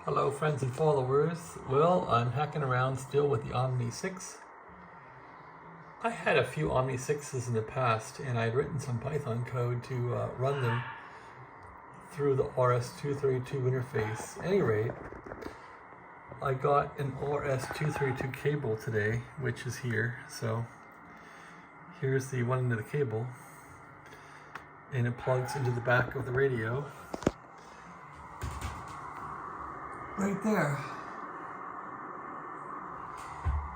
Hello friends and followers. Well, I'm hacking around still with the Omni 6. I had a few Omni 6s in the past and I'd written some Python code to run them through the RS232 interface. At any rate, I got an RS232 cable today, which is here. So here's the one end of the cable and it plugs into the back of the radio. Right there.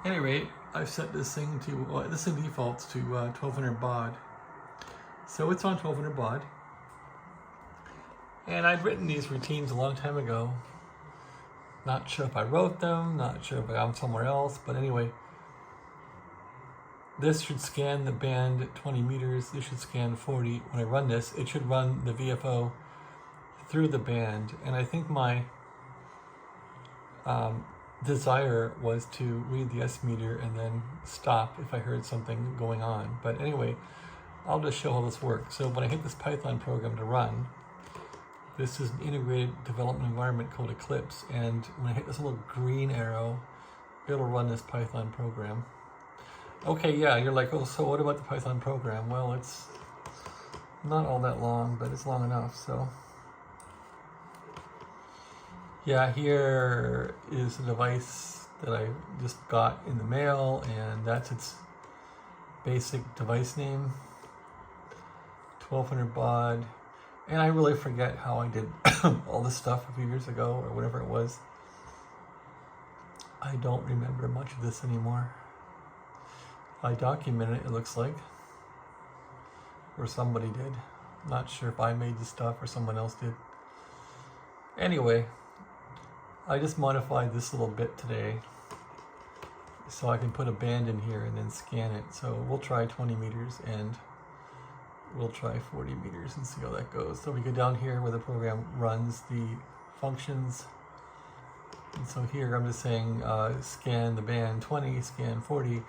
At any rate, I've set this thing to, well, this thing defaults to 1200 baud. So it's on 1200 baud. And I'd written these routines a long time ago. Not sure if I wrote them, not sure if I got them somewhere else, but anyway. This should scan the band at 20 meters, this should scan 40. When I run this, it should run the VFO through the band. And I think my desire was to read the S meter and then stop if I heard something going on. But anyway, I'll just show how this works. So when I hit this Python program to run, this is an integrated development environment called Eclipse, and when I hit this little green arrow, it'll run this Python program. Okay, yeah, you're like, oh, so what about the Python program? Well, it's not all that long, but it's long enough, so. Yeah, here is a device that I just got in the mail, and that's its basic device name, 1200 baud. And I really forget how I did all this stuff a few years ago, or whatever it was. I don't remember much of this anymore. I documented it, it looks like, or somebody did. Not sure if I made the stuff or someone else did. Anyway, I just modified this little bit today so I can put a band in here and then scan it. So we'll try 20 meters and we'll try 40 meters and see how that goes. So we go down here where the program runs the functions. And so here I'm just saying scan the band 20, scan 40,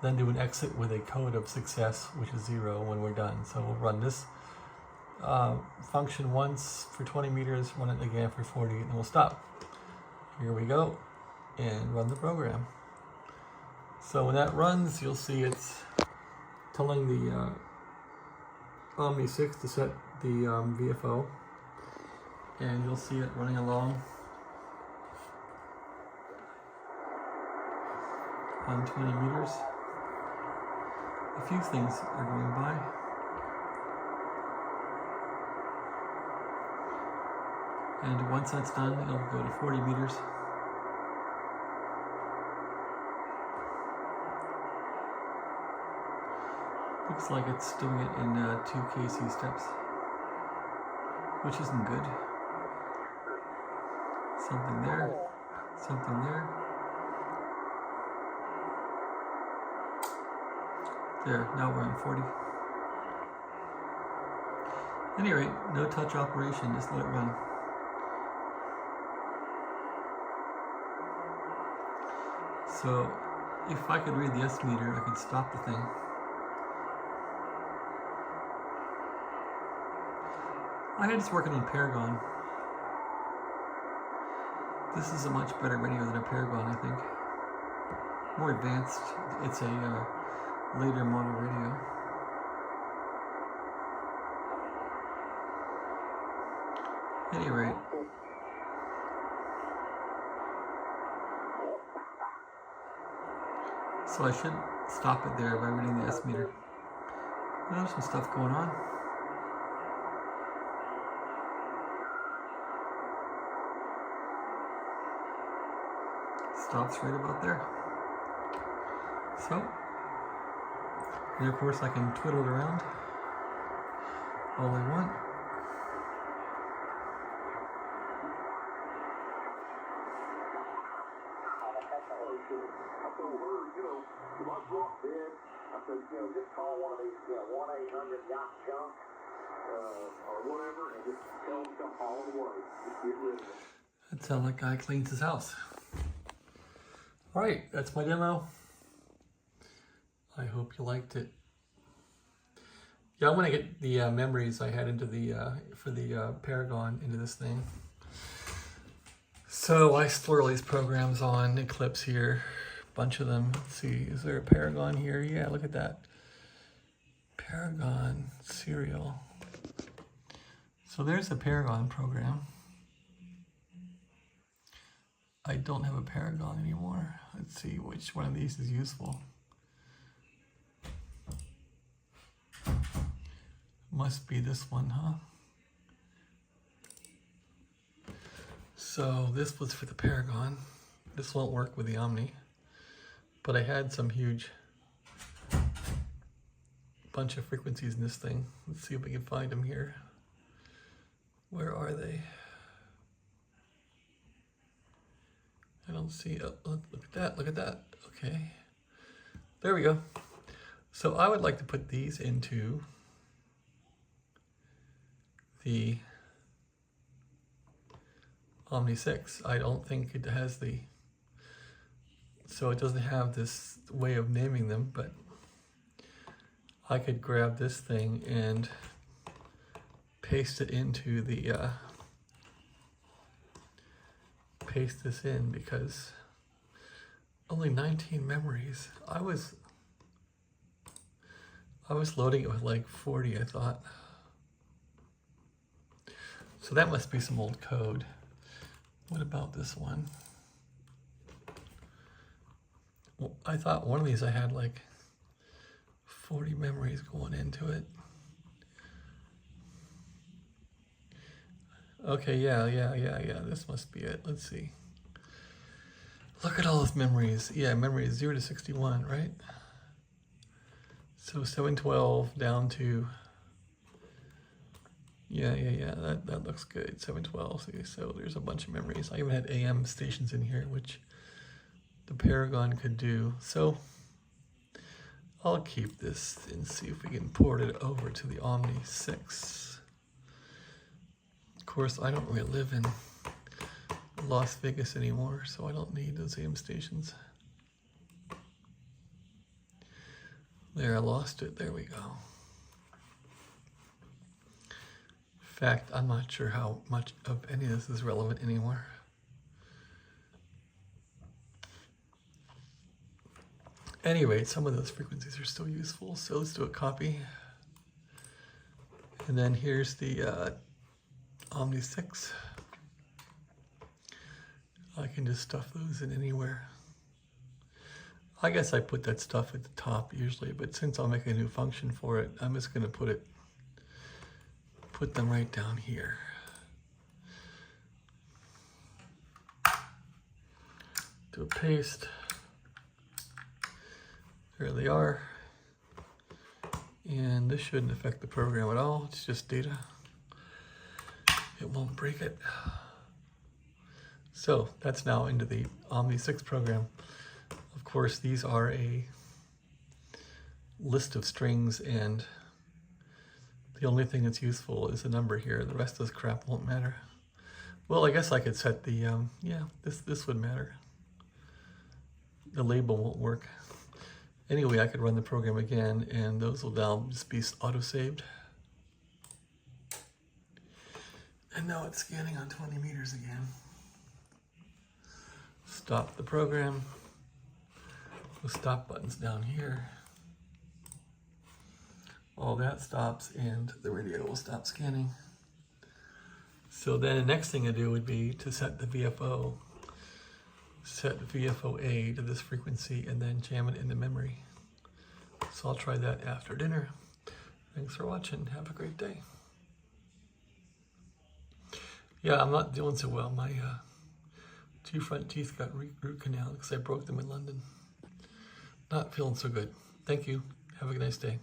then do an exit with a code of success, which is 0 when we're done. So we'll run this function once for 20 meters, run it again for 40, and then we'll stop. Here we go, and run the program. So when that runs, you'll see it's telling the Omni 6 to set the VFO, and you'll see it running along on 20 meters. A few things are going by. And once that's done, it'll go to 40 meters. Looks like it's doing it in 2 KC steps, which isn't good. Something there, something there. There, now we're on 40. At any rate, no touch operation, just let it run. So, if I could read the S meter, I could stop the thing. I had this working on Paragon. This is a much better radio than a Paragon, I think. More advanced. It's a later model radio. At any rate, so I should stop it there by reading the S meter. There's some stuff going on. Stops right about there. So, and of course I can twiddle it around all I want. Just call one of these, 1-800-GOT-JUNK, or whatever, and just tell them to come haul it away. Just get rid of it. That sounds like a guy cleans his house. Alright, that's my demo. I hope you liked it. Yeah, I want to get the memories I had into the for the Paragon into this thing. So I store all these programs on Eclipse here, a bunch of them. Let's see, is there a Paragon here? Yeah, look at that. Paragon serial. So there's a Paragon program. I don't have a Paragon anymore. Let's see which one of these is useful. Must be this one, huh? So this was for the Paragon. This won't work with the Omni, but I had some huge bunch of frequencies in this thing. Let's see if we can find them here. Where are they? I don't see, oh, look at that, look at that. Okay, there we go. So I would like to put these into the Omni 6. I don't think it has the, so it doesn't have this way of naming them, but I could grab this thing and paste it into the, paste this in, because only 19 memories. I was loading it with like 40, I thought. So that must be some old code. What about this one? Well, I thought one of these I had like 40 memories going into it. Okay, yeah, this must be it. Let's see. Look at all those memories. Yeah, memory is 0 to 61, right? So 712 down to, yeah, that looks good. 712, see, so there's a bunch of memories. I even had AM stations in here, which the Paragon could do. So I'll keep this and see if we can port it over to the Omni 6. Of course, I don't really live in Las Vegas anymore, so I don't need those AM stations. There, I lost it. There we go. In fact, I'm not sure how much of any of this is relevant anymore. Anyway, some of those frequencies are still useful, so let's do a copy. And then here's the Omni 6. I can just stuff those in anywhere. I guess I put that stuff at the top usually, but since I'll make a new function for it, I'm just going to put them right down here. Do a paste. There they are. And this shouldn't affect the program at all. It's just data. It won't break it. So that's now into the Omni 6 program. Of course, these are a list of strings, and the only thing that's useful is the number here. The rest of this crap won't matter. Well, I guess I could set the, yeah, this would matter. The label won't work. Anyway, I could run the program again, and those will now just be auto-saved. And now it's scanning on 20 meters again. Stop the program. The stop button's down here. All that stops, and the radio will stop scanning. So then the next thing to do would be to set the VFO. Set VFO-A to this frequency and then jam it into memory. So I'll try that after dinner. Thanks for watching. Have a great day. Yeah, I'm not doing so well. My two front teeth got root canal because I broke them in London. Not feeling so good. Thank you. Have a nice day.